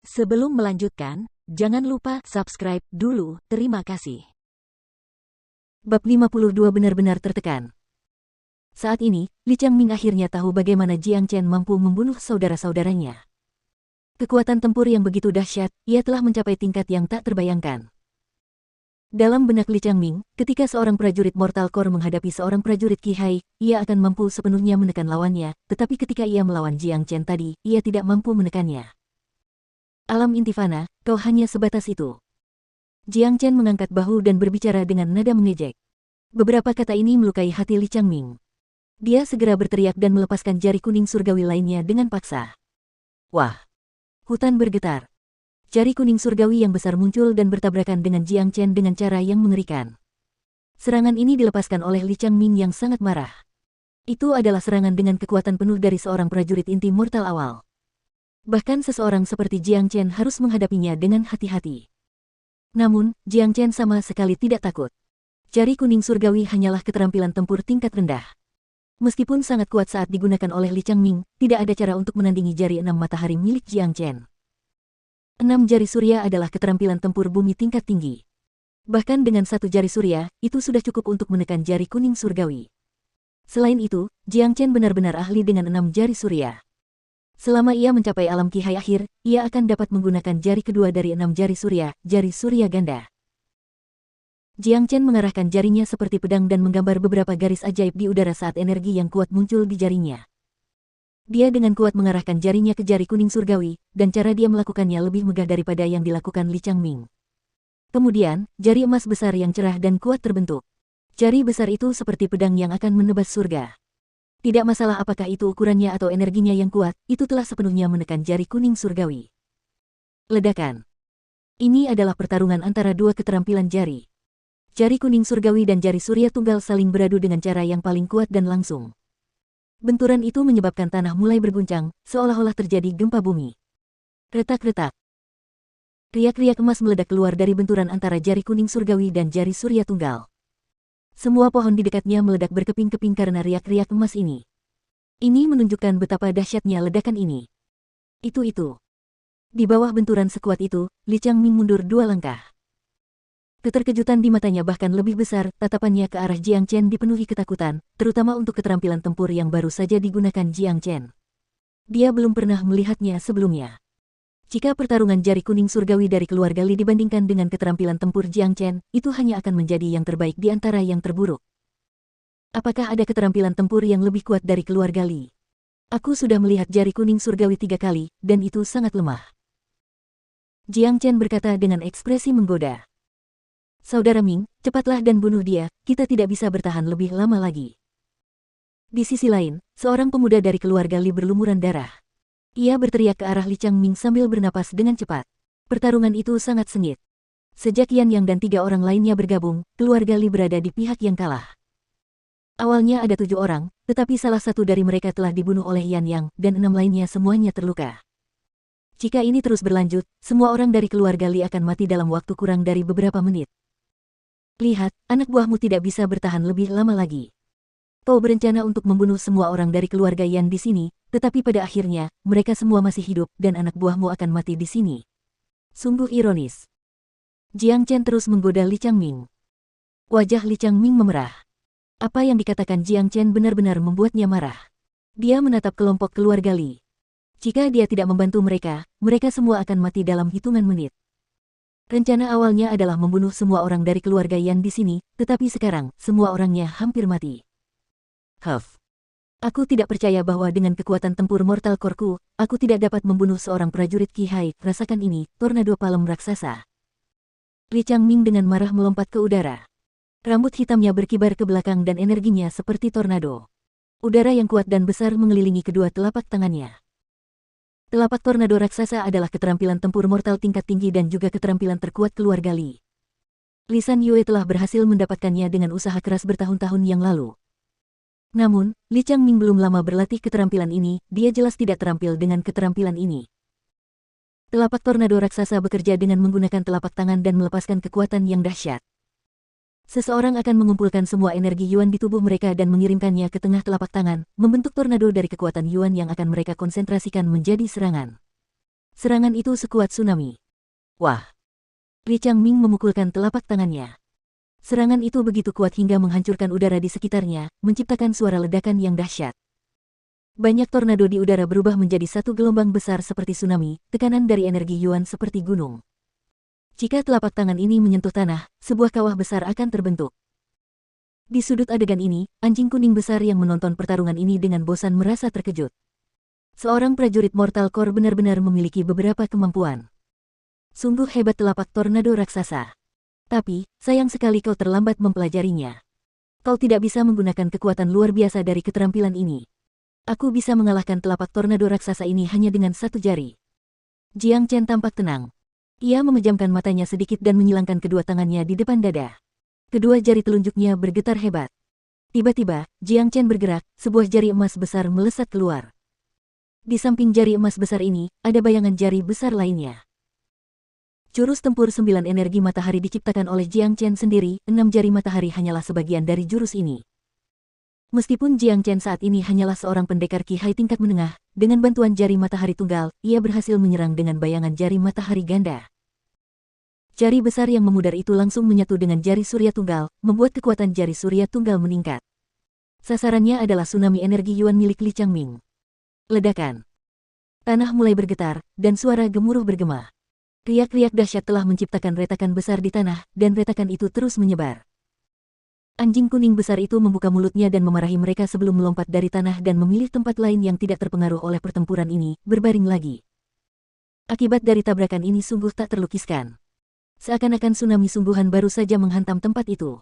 Sebelum melanjutkan, jangan lupa subscribe dulu, terima kasih. Bab 52 benar-benar tertekan. Saat ini, Li Changming akhirnya tahu bagaimana Jiang Chen mampu membunuh saudara-saudaranya. Kekuatan tempur yang begitu dahsyat, ia telah mencapai tingkat yang tak terbayangkan. Dalam benak Li Changming, ketika seorang prajurit Mortal Core menghadapi seorang prajurit Qihai, ia akan mampu sepenuhnya menekan lawannya, tetapi ketika ia melawan Jiang Chen tadi, ia tidak mampu menekannya. Alam Intifana, kau hanya sebatas itu. Jiang Chen mengangkat bahu dan berbicara dengan nada mengejek. Beberapa kata ini melukai hati Li Changming. Dia segera berteriak dan melepaskan jari kuning surgawi lainnya dengan paksa. Wah! Hutan bergetar. Jari kuning surgawi yang besar muncul dan bertabrakan dengan Jiang Chen dengan cara yang mengerikan. Serangan ini dilepaskan oleh Li Changming yang sangat marah. Itu adalah serangan dengan kekuatan penuh dari seorang prajurit inti mortal awal. Bahkan seseorang seperti Jiang Chen harus menghadapinya dengan hati-hati. Namun, Jiang Chen sama sekali tidak takut. Jari kuning surgawi hanyalah keterampilan tempur tingkat rendah. Meskipun sangat kuat saat digunakan oleh Li Changming, tidak ada cara untuk menandingi jari 6 matahari milik Jiang Chen. 6 jari surya adalah keterampilan tempur bumi tingkat tinggi. Bahkan dengan 1 jari surya, itu sudah cukup untuk menekan jari kuning surgawi. Selain itu, Jiang Chen benar-benar ahli dengan 6 jari surya. Selama ia mencapai alam Qihai akhir, ia akan dapat menggunakan jari kedua dari 6 jari surya ganda. Jiang Chen mengarahkan jarinya seperti pedang dan menggambar beberapa garis ajaib di udara saat energi yang kuat muncul di jarinya. Dia dengan kuat mengarahkan jarinya ke jari kuning surgawi, dan cara dia melakukannya lebih megah daripada yang dilakukan Li Changming. Kemudian, jari emas besar yang cerah dan kuat terbentuk. Jari besar itu seperti pedang yang akan menebas surga. Tidak masalah apakah itu ukurannya atau energinya yang kuat, itu telah sepenuhnya menekan jari kuning surgawi. Ledakan. Ini adalah pertarungan antara dua keterampilan jari. Jari kuning surgawi dan jari surya tunggal saling beradu dengan cara yang paling kuat dan langsung. Benturan itu menyebabkan tanah mulai berguncang, seolah-olah terjadi gempa bumi. Retak-retak. Riak-riak emas meledak keluar dari benturan antara jari kuning surgawi dan jari surya tunggal. Semua pohon di dekatnya meledak berkeping-keping karena riak-riak emas ini. Ini menunjukkan betapa dahsyatnya ledakan ini. Itu. Di bawah benturan sekuat itu, Li Changming mundur 2 langkah. Keterkejutan di matanya bahkan lebih besar, tatapannya ke arah Jiang Chen dipenuhi ketakutan, terutama untuk keterampilan tempur yang baru saja digunakan Jiang Chen. Dia belum pernah melihatnya sebelumnya. Jika pertarungan jari kuning surgawi dari keluarga Li dibandingkan dengan keterampilan tempur Jiang Chen, itu hanya akan menjadi yang terbaik di antara yang terburuk. Apakah ada keterampilan tempur yang lebih kuat dari keluarga Li? Aku sudah melihat jari kuning surgawi 3 kali, dan itu sangat lemah. Jiang Chen berkata dengan ekspresi menggoda. Saudara Ming, cepatlah dan bunuh dia, kita tidak bisa bertahan lebih lama lagi. Di sisi lain, seorang pemuda dari keluarga Li berlumuran darah. Ia berteriak ke arah Li Changming sambil bernapas dengan cepat. Pertarungan itu sangat sengit. Sejak Yan Yang dan 3 orang lainnya bergabung, keluarga Li berada di pihak yang kalah. Awalnya ada 7 orang, tetapi salah satu dari mereka telah dibunuh oleh Yan Yang, dan 6 lainnya semuanya terluka. Jika ini terus berlanjut, semua orang dari keluarga Li akan mati dalam waktu kurang dari beberapa menit. Lihat, anak buahmu tidak bisa bertahan lebih lama lagi. Kau berencana untuk membunuh semua orang dari keluarga Yan di sini, tetapi pada akhirnya, mereka semua masih hidup dan anak buahmu akan mati di sini. Sungguh ironis. Jiang Chen terus menggoda Li Changming. Wajah Li Changming memerah. Apa yang dikatakan Jiang Chen benar-benar membuatnya marah. Dia menatap kelompok keluarga Li. Jika dia tidak membantu mereka, mereka semua akan mati dalam hitungan menit. Rencana awalnya adalah membunuh semua orang dari keluarga Yan di sini, tetapi sekarang, semua orangnya hampir mati. Aku tidak percaya bahwa dengan kekuatan tempur Mortal Core-ku, aku tidak dapat membunuh seorang prajurit Qihai. Rasakan ini, tornado palem raksasa. Li Changming dengan marah melompat ke udara. Rambut hitamnya berkibar ke belakang dan energinya seperti tornado. Udara yang kuat dan besar mengelilingi kedua telapak tangannya. Telapak tornado raksasa adalah keterampilan tempur mortal tingkat tinggi dan juga keterampilan terkuat keluarga Li. Li San Yue telah berhasil mendapatkannya dengan usaha keras bertahun-tahun yang lalu. Namun, Li Changming belum lama berlatih keterampilan ini, dia jelas tidak terampil dengan keterampilan ini. Telapak tornado raksasa bekerja dengan menggunakan telapak tangan dan melepaskan kekuatan yang dahsyat. Seseorang akan mengumpulkan semua energi Yuan di tubuh mereka dan mengirimkannya ke tengah telapak tangan, membentuk tornado dari kekuatan Yuan yang akan mereka konsentrasikan menjadi serangan. Serangan itu sekuat tsunami. Wah! Li Changming memukulkan telapak tangannya. Serangan itu begitu kuat hingga menghancurkan udara di sekitarnya, menciptakan suara ledakan yang dahsyat. Banyak tornado di udara berubah menjadi satu gelombang besar seperti tsunami, tekanan dari energi Yuan seperti gunung. Jika telapak tangan ini menyentuh tanah, sebuah kawah besar akan terbentuk. Di sudut adegan ini, anjing kuning besar yang menonton pertarungan ini dengan bosan merasa terkejut. Seorang prajurit Mortal Core benar-benar memiliki beberapa kemampuan. Sungguh hebat telapak tornado raksasa. Tapi, sayang sekali kau terlambat mempelajarinya. Kau tidak bisa menggunakan kekuatan luar biasa dari keterampilan ini. Aku bisa mengalahkan telapak tornado raksasa ini hanya dengan satu jari. Jiang Chen tampak tenang. Ia memejamkan matanya sedikit dan menyilangkan kedua tangannya di depan dada. Kedua jari telunjuknya bergetar hebat. Tiba-tiba, Jiang Chen bergerak, sebuah jari emas besar melesat keluar. Di samping jari emas besar ini, ada bayangan jari besar lainnya. Jurus tempur 9 energi matahari diciptakan oleh Jiang Chen sendiri, 6 jari matahari hanyalah sebagian dari jurus ini. Meskipun Jiang Chen saat ini hanyalah seorang pendekar Qihai tingkat menengah, dengan bantuan jari matahari tunggal, ia berhasil menyerang dengan bayangan jari matahari ganda. Jari besar yang memudar itu langsung menyatu dengan jari surya tunggal, membuat kekuatan jari surya tunggal meningkat. Sasarannya adalah tsunami energi Yuan milik Li Changming. Ledakan. Tanah mulai bergetar, dan suara gemuruh bergema. Riak-riak dahsyat telah menciptakan retakan besar di tanah, dan retakan itu terus menyebar. Anjing kuning besar itu membuka mulutnya dan memarahi mereka sebelum melompat dari tanah dan memilih tempat lain yang tidak terpengaruh oleh pertempuran ini, berbaring lagi. Akibat dari tabrakan ini sungguh tak terlukiskan. Seakan-akan tsunami sungguhan baru saja menghantam tempat itu.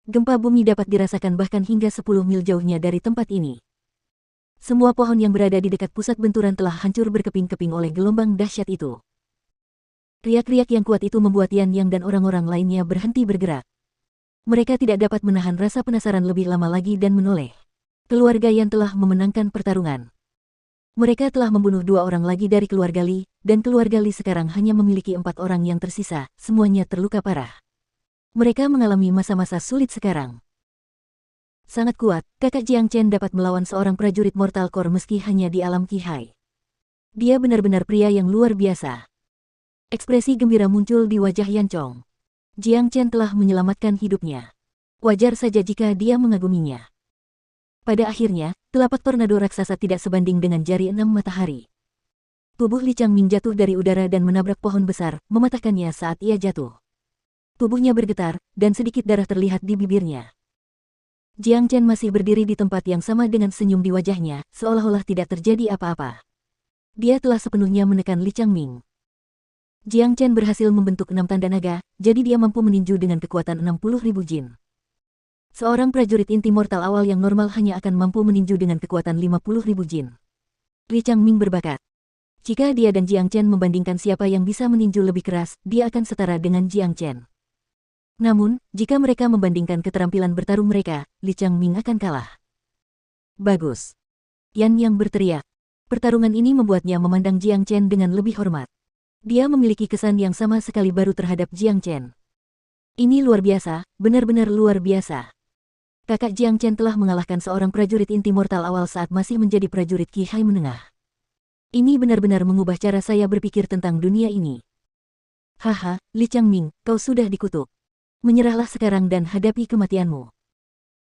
Gempa bumi dapat dirasakan bahkan hingga 10 mil jauhnya dari tempat ini. Semua pohon yang berada di dekat pusat benturan telah hancur berkeping-keping oleh gelombang dahsyat itu. Riak-riak yang kuat itu membuat Yan Yang dan orang-orang lainnya berhenti bergerak. Mereka tidak dapat menahan rasa penasaran lebih lama lagi dan menoleh. Keluarga Yan telah memenangkan pertarungan. Mereka telah membunuh 2 orang lagi dari keluarga Li, dan keluarga Li sekarang hanya memiliki 4 orang yang tersisa, semuanya terluka parah. Mereka mengalami masa-masa sulit sekarang. Sangat kuat, kakak Jiang Chen dapat melawan seorang prajurit Mortal Core meski hanya di alam Qihai. Dia benar-benar pria yang luar biasa. Ekspresi gembira muncul di wajah Yan Chong. Jiang Chen telah menyelamatkan hidupnya. Wajar saja jika dia mengaguminya. Pada akhirnya, telapak tornado raksasa tidak sebanding dengan jari 6 matahari. Tubuh Li Changming jatuh dari udara dan menabrak pohon besar, mematahkannya saat ia jatuh. Tubuhnya bergetar, dan sedikit darah terlihat di bibirnya. Jiang Chen masih berdiri di tempat yang sama dengan senyum di wajahnya, seolah-olah tidak terjadi apa-apa. Dia telah sepenuhnya menekan Li Changming. Jiang Chen berhasil membentuk 6 tanda naga, jadi dia mampu meninju dengan kekuatan 60.000 jin. Seorang prajurit inti mortal awal yang normal hanya akan mampu meninju dengan kekuatan 50.000 jin. Li Changming berbakat. Jika dia dan Jiang Chen membandingkan siapa yang bisa meninju lebih keras, dia akan setara dengan Jiang Chen. Namun, jika mereka membandingkan keterampilan bertarung mereka, Li Changming akan kalah. Bagus. Yan Yang berteriak. Pertarungan ini membuatnya memandang Jiang Chen dengan lebih hormat. Dia memiliki kesan yang sama sekali baru terhadap Jiang Chen. Ini luar biasa, benar-benar luar biasa. Kakak Jiang Chen telah mengalahkan seorang prajurit inti mortal awal saat masih menjadi prajurit Qihai menengah. Ini benar-benar mengubah cara saya berpikir tentang dunia ini. Haha, Li Changming, kau sudah dikutuk. Menyerahlah sekarang dan hadapi kematianmu.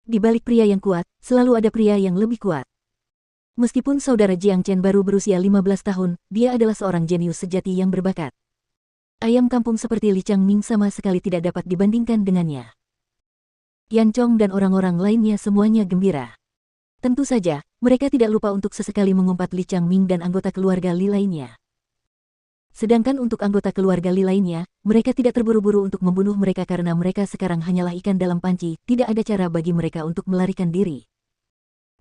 Di balik pria yang kuat, selalu ada pria yang lebih kuat. Meskipun saudara Jiang Chen baru berusia 15 tahun, dia adalah seorang jenius sejati yang berbakat. Ayam kampung seperti Li Changming sama sekali tidak dapat dibandingkan dengannya. Yan Chong dan orang-orang lainnya semuanya gembira. Tentu saja, mereka tidak lupa untuk sesekali mengumpat Li Changming dan anggota keluarga Li lainnya. Sedangkan untuk anggota keluarga Li lainnya, mereka tidak terburu-buru untuk membunuh mereka karena mereka sekarang hanyalah ikan dalam panci, tidak ada cara bagi mereka untuk melarikan diri.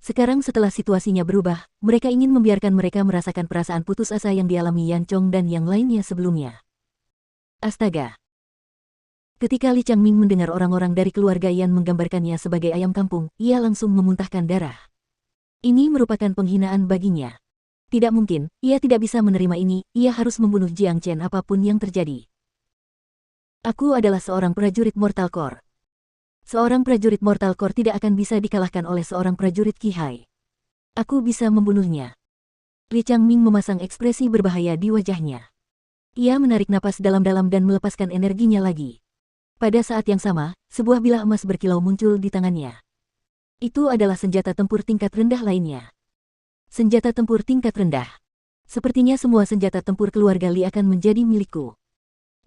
Sekarang setelah situasinya berubah, mereka ingin membiarkan mereka merasakan perasaan putus asa yang dialami Yan Chong dan yang lainnya sebelumnya. Astaga! Ketika Li Changming mendengar orang-orang dari keluarga Yan menggambarkannya sebagai ayam kampung, ia langsung memuntahkan darah. Ini merupakan penghinaan baginya. Tidak mungkin, ia tidak bisa menerima ini, ia harus membunuh Jiang Chen apapun yang terjadi. Aku adalah seorang prajurit Mortal Core. Seorang prajurit Mortal Core tidak akan bisa dikalahkan oleh seorang prajurit Qihai. Aku bisa membunuhnya. Li Changming memasang ekspresi berbahaya di wajahnya. Ia menarik napas dalam-dalam dan melepaskan energinya lagi. Pada saat yang sama, sebuah bilah emas berkilau muncul di tangannya. Itu adalah senjata tempur tingkat rendah lainnya. Senjata tempur tingkat rendah. Sepertinya semua senjata tempur keluarga Li akan menjadi milikku.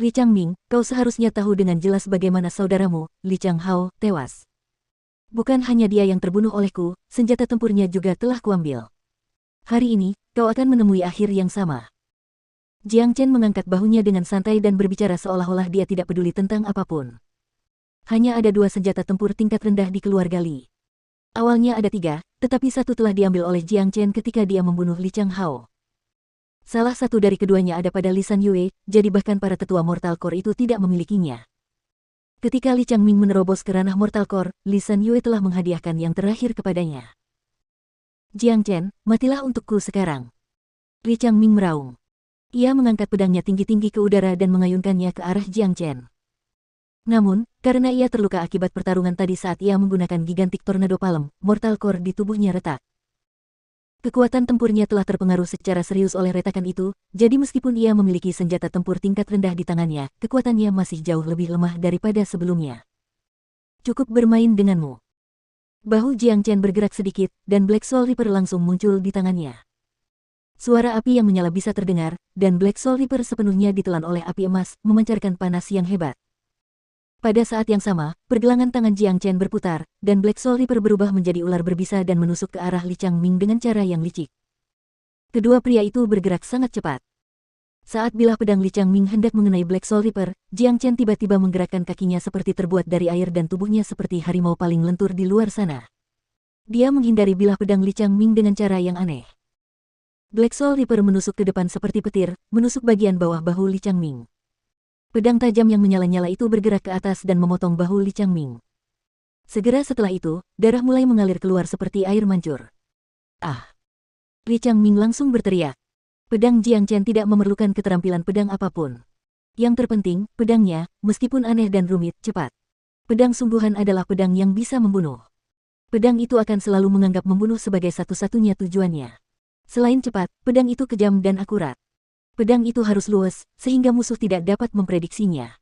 Li Changming, kau seharusnya tahu dengan jelas bagaimana saudaramu, Li Changhao, tewas. Bukan hanya dia yang terbunuh olehku, senjata tempurnya juga telah kuambil. Hari ini, kau akan menemui akhir yang sama. Jiang Chen mengangkat bahunya dengan santai dan berbicara seolah-olah dia tidak peduli tentang apapun. Hanya ada 2 senjata tempur tingkat rendah di keluarga Li. Awalnya ada 3, tetapi satu telah diambil oleh Jiang Chen ketika dia membunuh Li Changhao. Salah satu dari keduanya ada pada Li San Yue, jadi bahkan para tetua Mortal Core itu tidak memilikinya. Ketika Li Changming menerobos ke ranah Mortal Core, Li San Yue telah menghadiahkan yang terakhir kepadanya. Jiang Chen, matilah untukku sekarang. Li Changming meraung. Ia mengangkat pedangnya tinggi-tinggi ke udara dan mengayunkannya ke arah Jiang Chen. Namun, karena ia terluka akibat pertarungan tadi saat ia menggunakan Gigantic Tornado Palm, Mortal Core di tubuhnya retak. Kekuatan tempurnya telah terpengaruh secara serius oleh retakan itu, jadi meskipun ia memiliki senjata tempur tingkat rendah di tangannya, kekuatannya masih jauh lebih lemah daripada sebelumnya. Cukup bermain denganmu. Bahu Jiang Chen bergerak sedikit, dan Black Soul Reaper langsung muncul di tangannya. Suara api yang menyala bisa terdengar, dan Black Soul Reaper sepenuhnya ditelan oleh api emas, memancarkan panas yang hebat. Pada saat yang sama, pergelangan tangan Jiang Chen berputar, dan Black Soul Reaper berubah menjadi ular berbisa dan menusuk ke arah Li Changming dengan cara yang licik. Kedua pria itu bergerak sangat cepat. Saat bilah pedang Li Changming hendak mengenai Black Soul Reaper, Jiang Chen tiba-tiba menggerakkan kakinya seperti terbuat dari air dan tubuhnya seperti harimau paling lentur di luar sana. Dia menghindari bilah pedang Li Changming dengan cara yang aneh. Black Soul Reaper menusuk ke depan seperti petir, menusuk bagian bawah bahu Li Changming. Pedang tajam yang menyala-nyala itu bergerak ke atas dan memotong bahu Li Changming. Segera setelah itu, darah mulai mengalir keluar seperti air mancur. Ah! Li Changming langsung berteriak. Pedang Jiang Chen tidak memerlukan keterampilan pedang apapun. Yang terpenting, pedangnya, meskipun aneh dan rumit, cepat. Pedang sungguhan adalah pedang yang bisa membunuh. Pedang itu akan selalu menganggap membunuh sebagai satu-satunya tujuannya. Selain cepat, pedang itu kejam dan akurat. Pedang itu harus luwes, sehingga musuh tidak dapat memprediksinya.